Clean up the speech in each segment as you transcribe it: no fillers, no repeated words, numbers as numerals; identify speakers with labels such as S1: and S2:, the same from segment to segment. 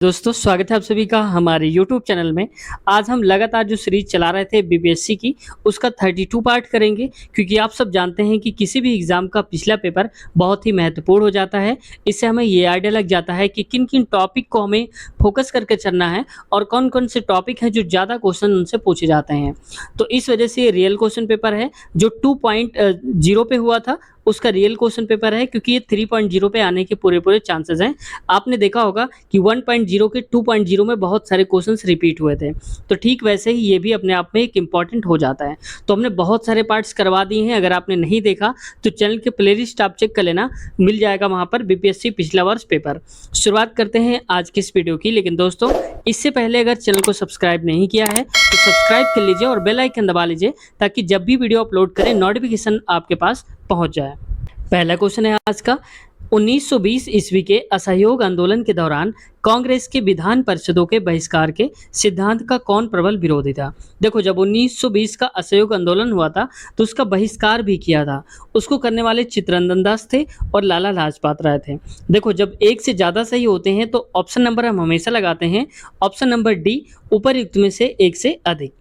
S1: दोस्तों स्वागत है आप सभी का हमारे YouTube चैनल में। आज हम लगातार जो सीरीज चला रहे थे बीपीएससी की उसका 32 पार्ट करेंगे, क्योंकि आप सब जानते हैं कि किसी भी एग्ज़ाम का पिछला पेपर बहुत ही महत्वपूर्ण हो जाता है। इससे हमें ये आइडिया लग जाता है कि किन-किन टॉपिक को हमें फोकस करके चलना है और कौन-कौन से टॉपिक हैं जो ज़्यादा क्वेश्चन उनसे पूछे जाते हैं। तो इस वजह से ये रियल क्वेश्चन पेपर है जो 2.0 पे हुआ था, उसका रियल क्वेश्चन पेपर है, क्योंकि ये 3.0 पे आने के पूरे-पूरे चांसेस हैं। आपने देखा होगा कि 1.0 के 2.0 में बहुत सारे क्वेश्चंस रिपीट हुए थे, तो ठीक वैसे ही ये भी अपने आप में एक इम्पॉर्टेंट हो जाता है। तो हमने बहुत सारे पार्ट्स करवा दिए हैं, अगर आपने नहीं देखा तो चैनल के प्लेलिस्ट आप चेक कर लेना, मिल जाएगा वहाँ पर बीपीएससी पिछला वर्ष पेपर। शुरुआत करते हैं आज की इस वीडियो की, लेकिन दोस्तों इससे पहले अगर चैनल को सब्सक्राइब नहीं किया है तो सब्सक्राइब कर लीजिए और बेल आइकन दबा लीजिए, ताकि जब भी वीडियो अपलोड करें नोटिफिकेशन आपके पास पहुँच जाए। पहला क्वेश्चन है आज का, 1920 ईस्वी के असहयोग आंदोलन के दौरान कांग्रेस के विधान परिषदों के बहिष्कार के सिद्धांत का कौन प्रबल विरोधी था। देखो, जब 1920 का असहयोग आंदोलन हुआ था तो उसका बहिष्कार भी किया था। उसको करने वाले चित्तरंजन दास थे और लाला लाजपत राय थे। देखो, जब एक से ज़्यादा सही होते हैं तो ऑप्शन नंबर हम हमेशा लगाते हैं, ऑप्शन नंबर डी, उपरयुक्त में से एक से अधिक।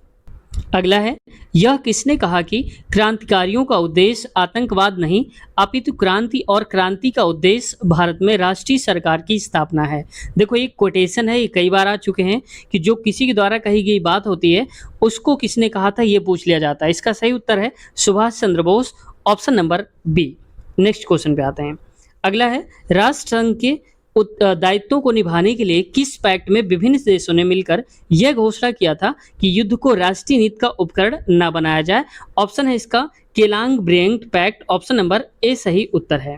S1: अगला है, यह किसने कहा कि क्रांतिकारियों का उद्देश्य आतंकवाद नहीं अपितु क्रांति और क्रांति का उद्देश्य भारत में राष्ट्रीय सरकार की स्थापना है। देखो, ये कोटेशन है, ये कई बार आ चुके हैं कि जो किसी के द्वारा कही गई बात होती है उसको किसने कहा था ये पूछ लिया जाता है। इसका सही उत्तर है Subhash Chandra Bose, option number B. Next question पे आते हैं। अगला है, राष्ट्र संघ के दायित्वों को निभाने के लिए किस पैक्ट में विभिन्न देशों ने मिलकर यह घोषणा किया था कि युद्ध को राष्ट्रीय नीति का उपकरण न बनाया जाए। ऑप्शन है इसका Kellogg Briand pact, option number A सही उत्तर है।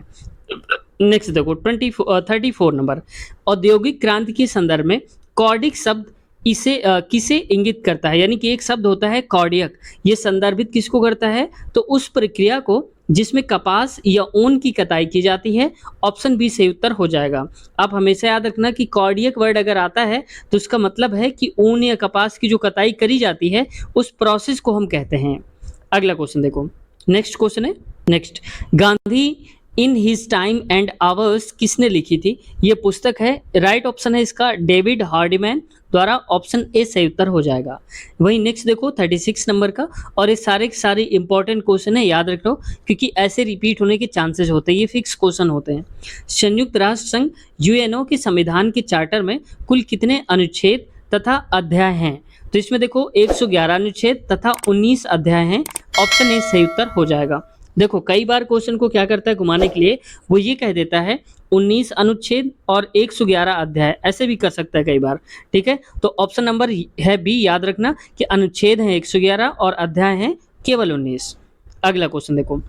S1: नेक्स्ट देखो 34 नंबर, औद्योगिक क्रांति के संदर्भ में कॉर्डिक शब्द इसे किसे इंगित करता है। यानी कि एक शब्द होता है कॉर्डियक, ये संदर्भित किसको करता है, तो उस प्रक्रिया को जिसमें कपास या ऊन की कटाई की जाती है। ऑप्शन बी सही उत्तर हो जाएगा। आप हमेशा याद रखना कि कॉर्डियक वर्ड अगर आता है तो उसका मतलब है कि ऊन या कपास की जो कटाई करी जाती है उस प्रोसेस को हम कहते हैं। अगला क्वेश्चन देखो, नेक्स्ट क्वेश्चन है, next, Gandhi in his time and hours किसने लिखी थी। ये पुस्तक है, राइट ऑप्शन है इसका डेविड हार्डमैन द्वारा, ऑप्शन ए सही उत्तर हो जाएगा। वही नेक्स्ट देखो 36 नंबर का, और ये सारे के सारे इंपॉर्टेंट क्वेश्चन है, याद रख लो, क्योंकि ऐसे रिपीट होने के चांसेस होते हैं, ये फिक्स क्वेश्चन होते हैं। संयुक्त राष्ट्र संघ यूएनओ के संविधान के चार्टर में कुल कितने अनुच्छेद तथा अध्याय हैं। तो इसमें देखो 111 अनुच्छेद तथा 19 अध्याय हैं, ऑप्शन ए सही उत्तर हो जाएगा। देखो, कई बार क्वेश्चन को क्या करता है घुमाने के लिए, वो ये कह देता है 19 अनुच्छेद और 111 अध्याय, ऐसे भी कर सकता है कई बार। ठीक है, तो ऑप्शन नंबर है बी, याद रखना कि अनुच्छेद हैं 111 और अध्याय हैं केवल 19। अगला क्वेश्चन देखो,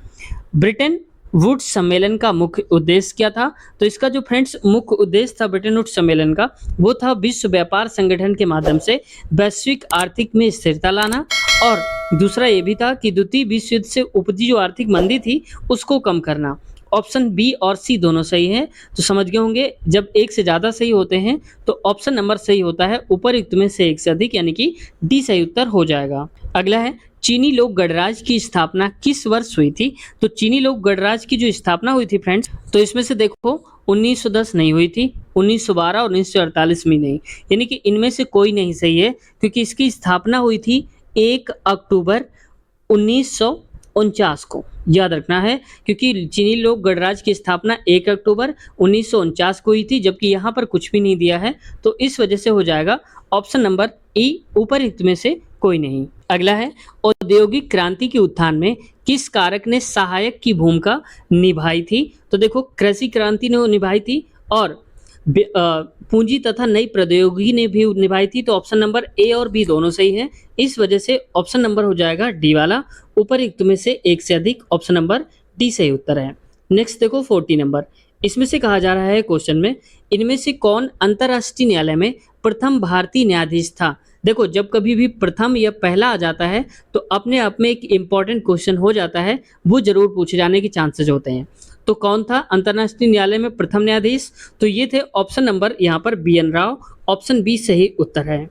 S1: ब्रिटेन वुड्स सम्मेलन का मुख्य उद्देश्य क्या था। तो इसका जो फ्रेंड्स मुख्य उद्देश्य था ब्रिटेन वुड्स सम्मेलन का, वो था विश्व व्यापार संगठन के माध्यम से वैश्विक आर्थिक में स्थिरता लाना, और दूसरा ये भी था कि द्वितीय विश्व युद्ध से उपजी जो आर्थिक मंदी थी उसको कम करना। ऑप्शन बी और सी दोनों सही हैं। तो समझ गए होंगे, जब एक से ज़्यादा सही होते हैं तो ऑप्शन नंबर सही होता है उपरयुक्त में से एक से अधिक, यानी कि डी सही उत्तर हो जाएगा। अगला है, चीनी लोक गणराज्य की स्थापना किस वर्ष हुई थी। तो चीनी लोक गणराज्य की जो स्थापना हुई थी फ्रेंड्स, तो इसमें से देखो 1910 नहीं हुई थी, 1912 और 1948 में नहीं, यानी कि इनमें से कोई नहीं सही है, क्योंकि इसकी स्थापना हुई थी 1 अक्टूबर 1949 को, याद रखना है, क्योंकि चीनी लोक गणराज्य की स्थापना 1 अक्टूबर 1949 को हुई थी, जबकि यहाँ पर कुछ भी नहीं दिया है, तो इस वजह से हो जाएगा ऑप्शन नंबर ई, उपरयुक्त में से कोई नहीं। अगला है, औद्योगिक क्रांति के उत्थान में किस कारक ने सहायक की भूमिका निभाई थी। तो देखो, कृषि क्रांति ने निभाई थी और पूंजी तथा नई प्रौद्योगिकी ने भी निभाई थी। तो ऑप्शन नंबर ए और बी दोनों सही है, इस वजह से ऑप्शन नंबर हो जाएगा डी वाला, उपरयुक्त में से एक से अधिक, ऑप्शन नंबर डी सही उत्तर है। नेक्स्ट देखो 40 नंबर, इसमें से कहा जा रहा है क्वेश्चन में, इनमें से कौन अंतर्राष्ट्रीय न्यायालय में प्रथम भारतीय न्यायाधीश था। देखो, जब कभी भी प्रथम या पहला आ जाता है तो अपने आप में एक इम्पॉर्टेंट क्वेश्चन हो जाता है, वो जरूर पूछे जाने के चांसेस होते हैं। तो कौन था अंतर्राष्ट्रीय न्यायालय में प्रथम न्यायाधीश, तो ये थे ऑप्शन नंबर यहाँ पर बी एन राव, ऑप्शन बी सही उत्तर है।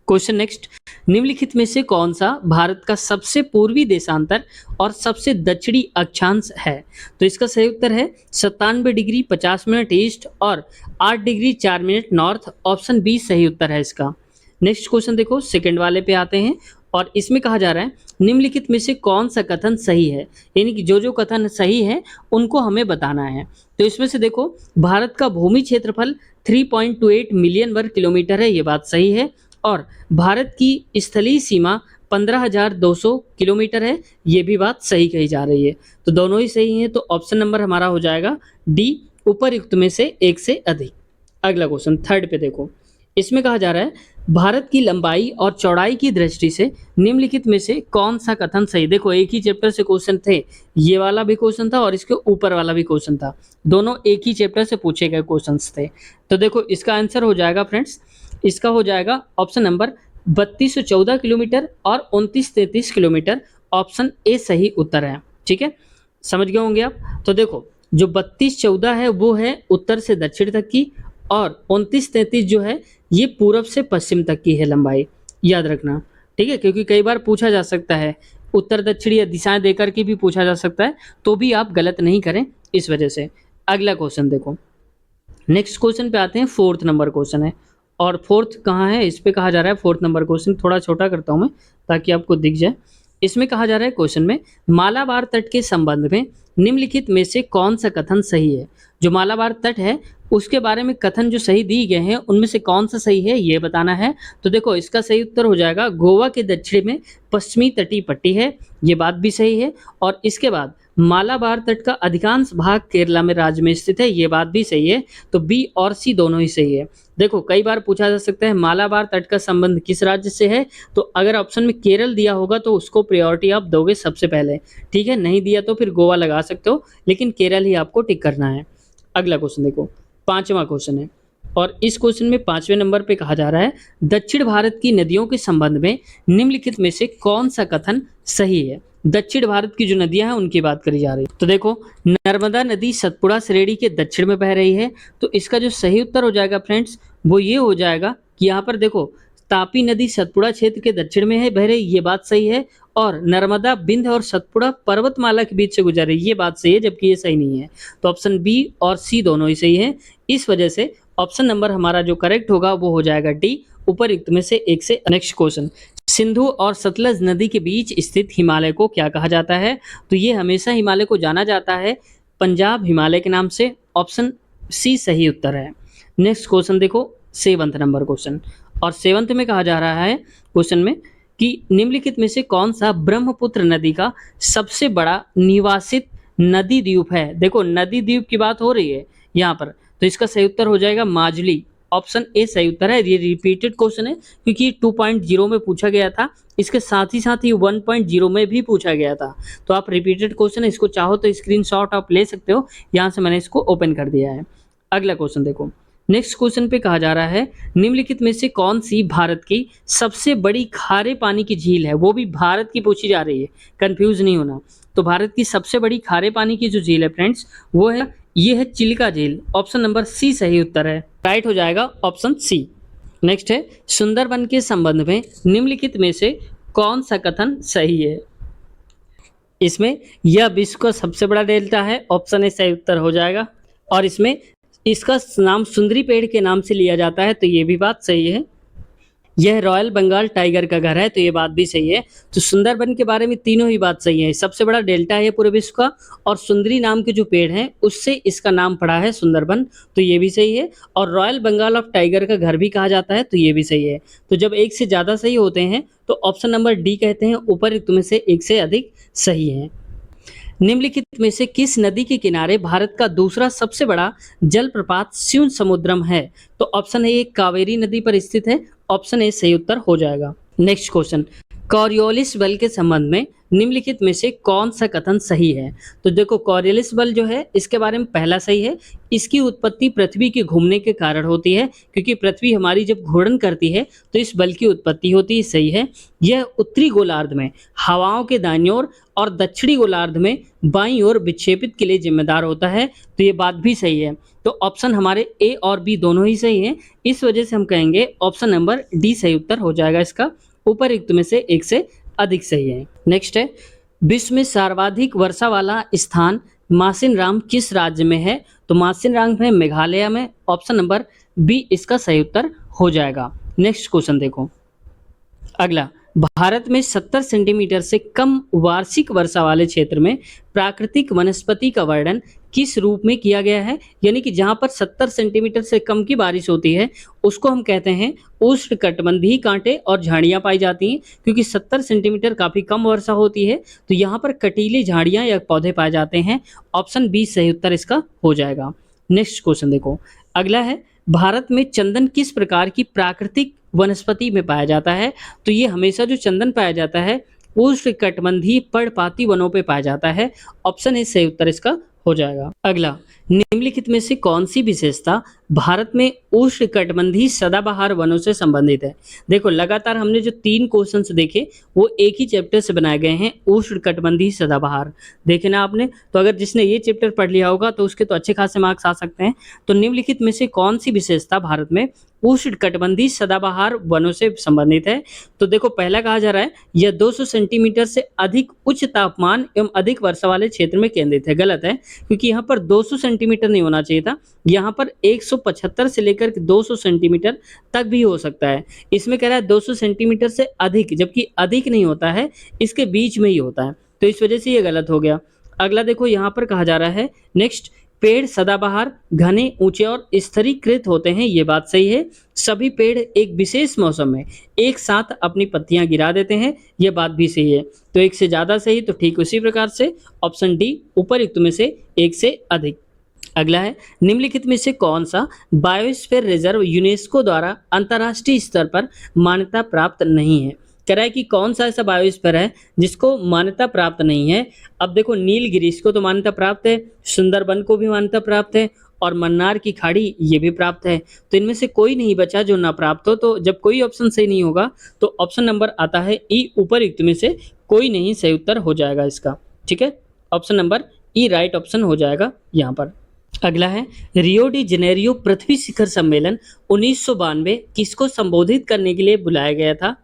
S1: क्वेश्चन नेक्स्ट, निम्नलिखित में से कौन सा भारत का सबसे पूर्वी देशांतर और सबसे दक्षिणी अक्षांश है? तो इसका सही उत्तर है 97 डिग्री 50 मिनट ईस्ट और 8 degree 4 minute north. Option B सही उत्तर है इसका। नेक्स्ट क्वेश्चन देखो, सेकंड वाले पे आते हैं और इसमें कहा जा रहा है निम्नलिखित में से कौन सा कथन सही है, यानी कि जो जो कथन सही है उनको हमें बताना है। तो इसमें से देखो, भारत का भूमि क्षेत्रफल 3.28 मिलियन वर्ग किलोमीटर है, ये बात सही है। और भारत की स्थलीय सीमा 15,200 किलोमीटर है, ये भी बात सही कही जा रही है। तो दोनों ही सही हैं, तो ऑप्शन नंबर हमारा हो जाएगा डी, उपरयुक्त में से एक से अधिक। अगला क्वेश्चन थर्ड पे देखो, इसमें कहा जा रहा है भारत की लंबाई और चौड़ाई की दृष्टि से निम्नलिखित में से कौन सा कथन सही। देखो एक ही चैप्टर से क्वेश्चन थे, ये वाला भी क्वेश्चन था और इसके ऊपर वाला भी क्वेश्चन था, दोनों एक ही चैप्टर से पूछे गए क्वेश्चंस थे। तो देखो इसका आंसर हो जाएगा फ्रेंड्स, इसका हो जाएगा ऑप्शन नंबर 3214 किलोमीटर और 2933 किलोमीटर। ऑप्शन ए सही उत्तर है। ठीक है, समझ गए होंगे आप। तो देखो जो 3214 है वो है उत्तर से दक्षिण तक की, और 2933 जो है ये पूरब से पश्चिम तक की है लंबाई, याद रखना। ठीक है, क्योंकि कई बार पूछा जा सकता है उत्तर दक्षिण या दिशाएं देकर के भी पूछा जा सकता है, तो भी आप गलत नहीं करें इस वजह से। अगला क्वेश्चन देखो, नेक्स्ट क्वेश्चन पे आते हैं, फोर्थ नंबर क्वेश्चन है। और फोर्थ कहाँ है, इस पे कहा जा रहा है फोर्थ नंबर क्वेश्चन, थोड़ा छोटा करता हूँ मैं ताकि आपको दिख जाए। इसमें कहा जा रहा है क्वेश्चन में मालाबार तट के संबंध में निम्नलिखित में से कौन सा कथन सही है। जो मालाबार तट है उसके बारे में कथन जो सही दिए गए हैं उनमें से कौन सा सही है ये बताना है। तो देखो इसका सही उत्तर हो जाएगा गोवा के दक्षिण में पश्चिमी तटीय पट्टी है, ये बात भी सही है। और इसके बाद मालाबार तट का अधिकांश भाग केरला में राज्य में स्थित है, ये बात भी सही है। तो बी और सी दोनों ही सही है। देखो कई बार पूछा जा सकता है मालाबार तट का संबंध किस राज्य से है, तो अगर ऑप्शन में केरल दिया होगा तो उसको प्रायोरिटी आप दोगे सबसे पहले। ठीक है, नहीं दिया तो फिर गोवा लगा सकते हो, लेकिन केरल ही आपको टिक करना है। अगला क्वेश्चन देखो, पांचवा क्वेश्चन है और इस क्वेश्चन में पांचवें नंबर पे कहा जा रहा है दक्षिण भारत की नदियों के संबंध में निम्नलिखित में से कौन सा कथन सही है। दक्षिण भारत की जो नदियां हैं उनकी बात करी जा रही है। तो देखो नर्मदा नदी सतपुड़ा श्रेणी के दक्षिण में बह रही है, तो इसका जो सही उत्तर हो जाएगा फ्रेंड्स वो ये हो जाएगा कि यहाँ पर देखो तापी नदी सतपुड़ा क्षेत्र के दक्षिण में है बह रही, ये बात सही है। और नर्मदा बिंद और सतपुड़ा पर्वतमाला के बीच से गुजर रही है, ये बात सही है, जबकि ये सही नहीं है। तो ऑप्शन बी और सी दोनों ही सही है। इस वजह से ऑप्शन नंबर हमारा जो करेक्ट होगा वो हो जाएगा डी, उपरयुक्त में से एक से। नेक्स्ट क्वेश्चन, सिंधु और सतलज नदी के बीच स्थित हिमालय को क्या कहा जाता है। तो ये हमेशा हिमालय को जाना जाता है पंजाब हिमालय के नाम से। ऑप्शन सी सही उत्तर है। नेक्स्ट क्वेश्चन देखो, सेवंथ नंबर क्वेश्चन, और सेवंथ में कहा जा रहा है क्वेश्चन में कि निम्नलिखित में से कौन सा ब्रह्मपुत्र नदी का सबसे बड़ा निवासित नदी द्वीप है। देखो नदी द्वीप की बात हो रही है यहाँ पर, तो इसका सही उत्तर हो जाएगा माजुली। ऑप्शन ए सही उत्तर है। ये रिपीटेड क्वेश्चन है क्योंकि 2.0 में पूछा गया था, इसके साथ ही 1.0 में भी पूछा गया था। तो आप रिपीटेड क्वेश्चन है, इसको चाहो तो स्क्रीनशॉट आप ले सकते हो, यहाँ से मैंने इसको ओपन कर दिया है। अगला क्वेश्चन देखो, नेक्स्ट क्वेश्चन पे कहा जा रहा है निम्नलिखित में से कौन सी भारत की सबसे बड़ी खारे पानी की झील है। वो भी भारत की पूछी जा रही है, कंफ्यूज नहीं होना। तो भारत की सबसे बड़ी खारे पानी की जो झील है फ्रेंड्स वो है, ये है चिल्का झील। ऑप्शन नंबर सी सही उत्तर है, राइट हो जाएगा ऑप्शन सी। नेक्स्ट है सुंदरबन के संबंध में निम्नलिखित में से कौन सा कथन सही है। इसमें यह विश्व का सबसे बड़ा डेल्टा है, ऑप्शन ए सही उत्तर हो जाएगा। और इसमें इसका नाम सुंदरी पेड़ के नाम से लिया जाता है, तो ये भी बात सही है। यह रॉयल बंगाल टाइगर का घर है, तो ये बात भी सही है। तो सुंदरबन के बारे में तीनों ही बात सही है। सबसे बड़ा डेल्टा है पूरे विश्व का, और सुंदरी नाम के जो पेड़ हैं उससे इसका नाम पड़ा है सुंदरबन, तो ये भी सही है। और रॉयल बंगाल ऑफ टाइगर का घर भी कहा जाता है, तो ये भी सही है। तो जब एक से ज़्यादा सही होते हैं तो ऑप्शन नंबर डी कहते हैं उपरयुक्त में से एक से अधिक सही है। निम्नलिखित में से किस नदी के किनारे भारत का दूसरा सबसे बड़ा जलप्रपात शिव समुद्रम है। तो ऑप्शन ए कावेरी नदी पर स्थित है, ऑप्शन ए सही उत्तर हो जाएगा। नेक्स्ट क्वेश्चन, कॉरियोलिस बल के संबंध में निम्नलिखित में से कौन सा कथन सही है। तो देखो कॉरियोलिस बल जो है इसके बारे में पहला सही है। इसकी उत्पत्ति पृथ्वी के घूमने के कारण होती है, क्योंकि पृथ्वी हमारी जब घूर्णन करती है तो इस बल की उत्पत्ति होती है, सही है। यह उत्तरी गोलार्ध में हवाओं के दाईं ओर और दक्षिणी गोलार्ध में बाईं ओर विक्षेपित के लिए जिम्मेदार होता है, तो ये बात भी सही है। तो ऑप्शन हमारे ए और बी दोनों ही सही हैं। इस वजह से हम कहेंगे ऑप्शन नंबर डी सही उत्तर हो जाएगा इसका। उपरोक्त में से एक से अधिक सही है। नेक्स्ट है, विश्व में सर्वाधिक वर्षा वाला स्थान मासिनराम किस राज्य में है? तो मासिनराम है मेघालय में। ऑप्शन नंबर बी इसका सही उत्तर हो जाएगा। नेक्स्ट क्वेश्चन देखो अगला, भारत में 70 सेंटीमीटर से कम वार्षिक वर्षा वाले क्षेत्र में प्राकृतिक वनस्पति का वर्णन किस रूप में किया गया है? यानी कि जहां पर 70 सेंटीमीटर से कम की बारिश होती है उसको हम कहते हैं उष्णकटिबंधीय कांटे और झाड़ियां पाई जाती हैं। क्योंकि 70 सेंटीमीटर काफी कम वर्षा होती है तो यहाँ पर कटीली झाड़ियां या पौधे पाए जाते हैं। ऑप्शन बी सही उत्तर इसका हो जाएगा। नेक्स्ट क्वेश्चन देखो अगला है, भारत में चंदन किस प्रकार की प्राकृतिक वनस्पति में पाया जाता है? तो ये हमेशा जो चंदन पाया जाता है उष्णकटिबंधीय पर्णपाती वनों पे पाया जाता है। ऑप्शन ए सही उत्तर इसका हो जाएगा। अगला, निम्नलिखित में से कौन सी विशेषता भारत में उष्णकटिबंधीय सदाबहार वनों से संबंधित है? देखो लगातार हमने जो 3 क्वेश्चंस देखे वो एक ही चैप्टर से बनाए गए हैं, उष्णकटिबंधीय सदाबहार। देखे ना आपने? तो अगर जिसने ये चैप्टर पढ़ लिया होगा तो उसके तो अच्छे खासे मार्क्स आ सकते हैं। तो निम्नलिखित में से कौन सी विशेषता भारत में उष्णकटिबंधीय सदाबहार वनों से संबंधित है? तो देखो पहला कहा जा रहा है यह 200 सेंटीमीटर से अधिक उच्च तापमान एवं अधिक वर्षा वाले क्षेत्र में केंद्रित है। गलत है, क्योंकि यहाँ पर 200 सेंटीमीटर नहीं होना चाहिए था, यहाँ पर 175 से लेकर के 200 सेंटीमीटर तक भी हो सकता है। इसमें कह रहा है 200 सेंटीमीटर से अधिक, जबकि अधिक नहीं होता है, इसके बीच में ही होता है, तो इस वजह से ये गलत हो गया। अगला देखो यहाँ पर कहा जा रहा है नेक्स्ट, पेड़ सदाबहार घने ऊंचे और स्तरीकृत होते हैं। ये बात सही है। सभी पेड़ एक विशेष मौसम में एक साथ अपनी पत्तियां गिरा देते हैं। ये बात भी सही है। तो एक से ज्यादा सही, तो ठीक उसी प्रकार से ऑप्शन डी उपरयुक्त में से एक से अधिक। अगला है, निम्नलिखित में से कौन सा बायोस्फीयर रिजर्व यूनेस्को द्वारा अंतर्राष्ट्रीय स्तर पर मान्यता प्राप्त नहीं है? कह रहा है कि कौन सा ऐसा बायोस्फीयर है जिसको मान्यता प्राप्त नहीं है। अब देखो नीलगिरीज को तो मान्यता प्राप्त है, सुंदरबन को भी मान्यता प्राप्त है और मन्नार की खाड़ी ये भी प्राप्त है। तो इनमें से कोई नहीं बचा जो ना प्राप्त हो। तो जब कोई ऑप्शन सही नहीं होगा तो ऑप्शन नंबर आता है ई उपरयुक्त में से कोई नहीं सही उत्तर हो जाएगा इसका। ठीक है, ऑप्शन नंबर ई राइट ऑप्शन हो जाएगा यहाँ पर। अगला है, रियो डी जेनेरियो पृथ्वी शिखर सम्मेलन 1992 किसको संबोधित करने के लिए बुलाया गया था?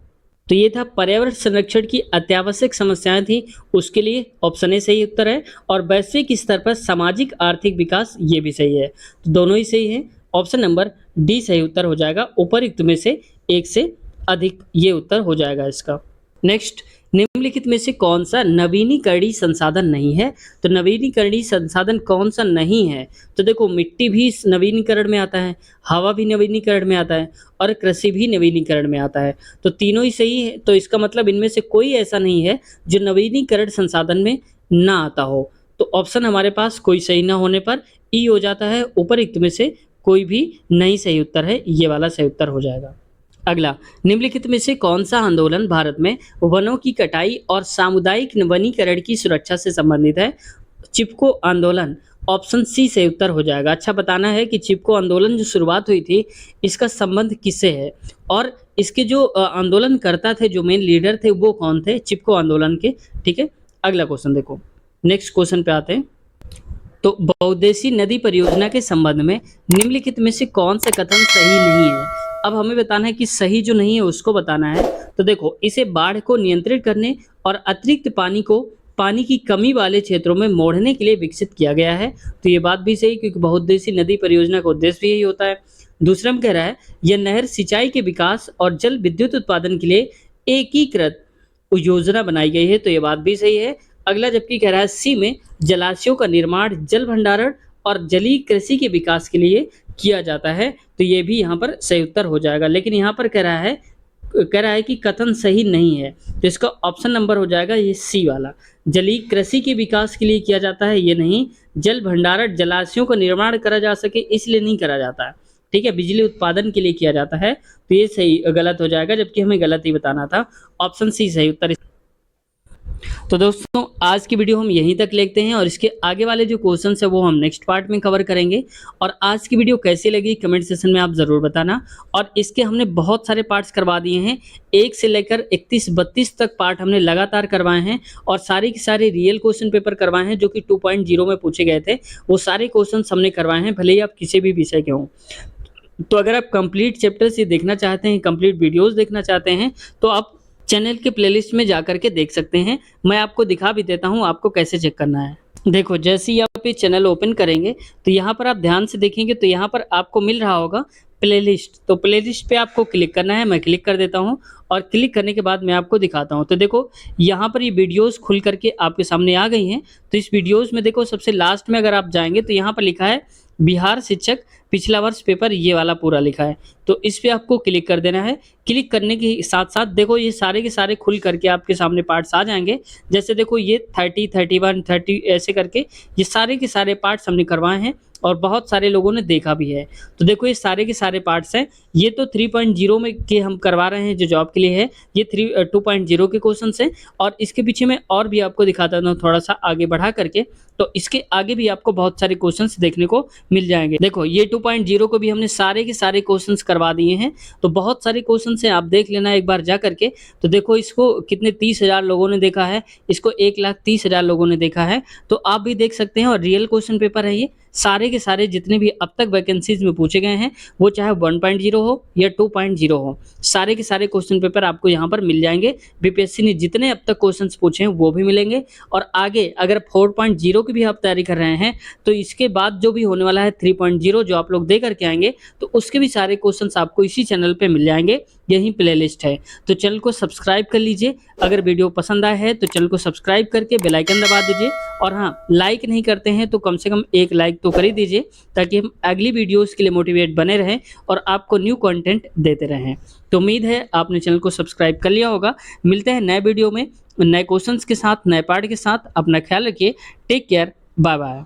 S1: तो ये था पर्यावरण संरक्षण की अत्यावश्यक समस्याएं थी उसके लिए। ऑप्शन ए सही उत्तर है। और वैश्विक स्तर पर सामाजिक आर्थिक विकास ये भी सही है, तो दोनों ही सही है। ऑप्शन नंबर डी सही उत्तर हो जाएगा। उपरयुक्त में से एक से अधिक ये उत्तर हो जाएगा इसका। नेक्स्ट, निम्नलिखित में से कौन सा नवीनीकरणीय संसाधन नहीं है? तो नवीनीकरणीय संसाधन कौन सा नहीं है? तो देखो मिट्टी भी नवीनीकरण में आता है, हवा भी नवीनीकरण में आता है और कृषि भी नवीनीकरण में आता है। तो तीनों ही सही है। तो इसका मतलब इनमें से कोई ऐसा नहीं है जो नवीनीकरण संसाधन में ना आता हो। तो ऑप्शन हमारे पास कोई सही ना होने पर ई हो जाता है। उपरयुक्त में से कोई भी नहीं सही उत्तर है, ये वाला सही उत्तर हो जाएगा। अगला, निम्नलिखित में से कौन सा आंदोलन भारत में वनों की कटाई और सामुदायिक वनीकरण की सुरक्षा से संबंधित है? चिपको आंदोलन। ऑप्शन सी सही उत्तर हो जाएगा। अच्छा बताना है कि चिपको आंदोलन जो शुरुआत हुई थी इसका संबंध किससे है और इसके जो आंदोलनकर्ता थे, जो मेन लीडर थे, वो कौन थे चिपको आंदोलन के। ठीक है, अगला क्वेश्चन देखो। नेक्स्ट क्वेश्चन पे आते हैं। तो बहुउद्देशीय नदी परियोजना के संबंध में निम्नलिखित में से कौन सा कथन सही नहीं है? अब हमें बताना है कि सही जो नहीं है उसको बताना है। तो देखो, इसे बाढ़ को नियंत्रित करने और अतिरिक्त पानी की कमी वाले क्षेत्रों में मोड़ने के लिए विकसित किया गया है। तो ये बात भी सही, क्योंकि बहुउद्देशीय नदी परियोजना का उद्देश्य भी यही होता है। दूसरा में कह रहा है यह नहर सिंचाई के विकास और जल विद्युत उत्पादन के लिए एकीकृत योजना बनाई गई है। तो ये बात भी सही है। अगला जबकि कह रहा है सी में जलाशयों का निर्माण, जल भंडारण और जलीय कृषि के विकास के लिए किया जाता है। तो ये भी यहाँ पर सही उत्तर हो जाएगा। लेकिन यहाँ पर कह रहा है कि कथन सही नहीं है, तो इसका ऑप्शन नंबर हो जाएगा ये सी वाला। जलीय कृषि के विकास के लिए किया जाता है, ये नहीं। जल भंडारण, जलाशयों का निर्माण करा जा सके इसलिए नहीं करा जाता है। ठीक है, बिजली उत्पादन के लिए किया जाता है। तो ये सही गलत हो जाएगा, जबकि हमें गलत ही बताना था। ऑप्शन सी सही उत्तर। तो दोस्तों आज की वीडियो हम यहीं तक लेते हैं और इसके आगे वाले जो क्वेश्चंस है वो हम नेक्स्ट पार्ट में कवर करेंगे। और आज की वीडियो कैसी लगी कमेंट सेक्शन में आप ज़रूर बताना। और इसके हमने बहुत सारे पार्ट्स करवा दिए हैं, 1 से लेकर 31-32 तक पार्ट हमने लगातार करवाए हैं और सारे के सारे रियल क्वेश्चन पेपर करवाए हैं जो कि 2.0 में पूछे गए थे। वो सारे क्वेश्चन हमने करवाए हैं, भले ही आप किसी भी विषय के हों। तो अगर आप कंप्लीट चैप्टर्स ये देखना चाहते हैं, कंप्लीट वीडियोस देखना चाहते हैं, तो आप चैनल के प्लेलिस्ट में जा करके देख सकते हैं। मैं आपको दिखा भी देता हूँ आपको कैसे चेक करना है। देखो जैसे ही आप ये चैनल ओपन करेंगे तो यहाँ पर आप ध्यान से देखेंगे तो यहाँ पर आपको मिल रहा होगा प्लेलिस्ट। तो प्लेलिस्ट पे आपको क्लिक करना है, मैं क्लिक कर देता हूँ और क्लिक करने के बाद मैं आपको दिखाता हूँ। तो देखो यहाँ पर ये वीडियोस खुल करके आपके सामने आ गई हैं। तो इस वीडियोस में देखो सबसे लास्ट में अगर आप जाएंगे तो यहाँ पर लिखा है बिहार शिक्षक पिछला वर्ष पेपर, ये वाला पूरा लिखा है। तो इस पे आपको क्लिक कर देना है। क्लिक करने के साथ साथ देखो ये सारे के सारे खुल करके आपके सामने पार्ट्स आ जाएंगे। जैसे देखो ये 30, 31, 30 ऐसे करके ये सारे के सारे पार्ट्स हमने करवाए हैं और बहुत सारे लोगों ने देखा भी है। तो देखो ये सारे के सारे पार्ट्स हैं। ये तो 3.0 में के हम करवा रहे हैं जो जॉब के लिए है। ये 2.0 के क्वेश्चंस हैं और इसके पीछे मैं और भी आपको दिखाता हूँ थोड़ा सा आगे बढ़ा करके। तो इसके आगे भी आपको बहुत सारे क्वेश्चंस देखने को मिल जाएंगे। देखो ये 2.0 को भी हमने सारे के सारे क्वेश्चंस करवा दिए हैं। तो बहुत सारे क्वेश्चंस हैं, आप देख लेना एक बार जा करके। तो देखो इसको कितने 30,000 लोगों ने देखा है, इसको 1,30,000 लोगों ने देखा है। तो आप भी देख सकते हैं और रियल क्वेश्चन पेपर है ये। सारे के सारे जितने भी अब तक वैकेंसीज में पूछे गए हैं वो चाहे 1.0 हो या 2.0 हो, सारे के सारे क्वेश्चन पेपर आपको यहाँ पर मिल जाएंगे। बीपीएससी ने जितने अब तक क्वेश्चंस पूछे हैं वो भी मिलेंगे। और आगे अगर 4.0 की भी आप तैयारी कर रहे हैं तो इसके बाद जो भी होने वाला है 3.0 जो आप लोग दे करके आएंगे तो उसके भी सारे क्वेश्चंस आपको इसी चैनल पे मिल जाएंगे। यही प्लेलिस्ट है। तो चैनल को सब्सक्राइब कर लीजिए। अगर वीडियो पसंद आया है तो चैनल को सब्सक्राइब करके बेल आइकन दबा दीजिए। और हाँ, लाइक नहीं करते हैं तो कम से कम एक लाइक तो कर ही दीजिए ताकि हम अगली वीडियोस के लिए मोटिवेट बने रहें और आपको न्यू कंटेंट देते रहें। तो उम्मीद है आपने चैनल को सब्सक्राइब कर लिया होगा। मिलते हैं नए वीडियो में नए क्वेश्चंस के साथ, नए पार्ट के साथ। अपना ख्याल रखिए। Take care, bye bye.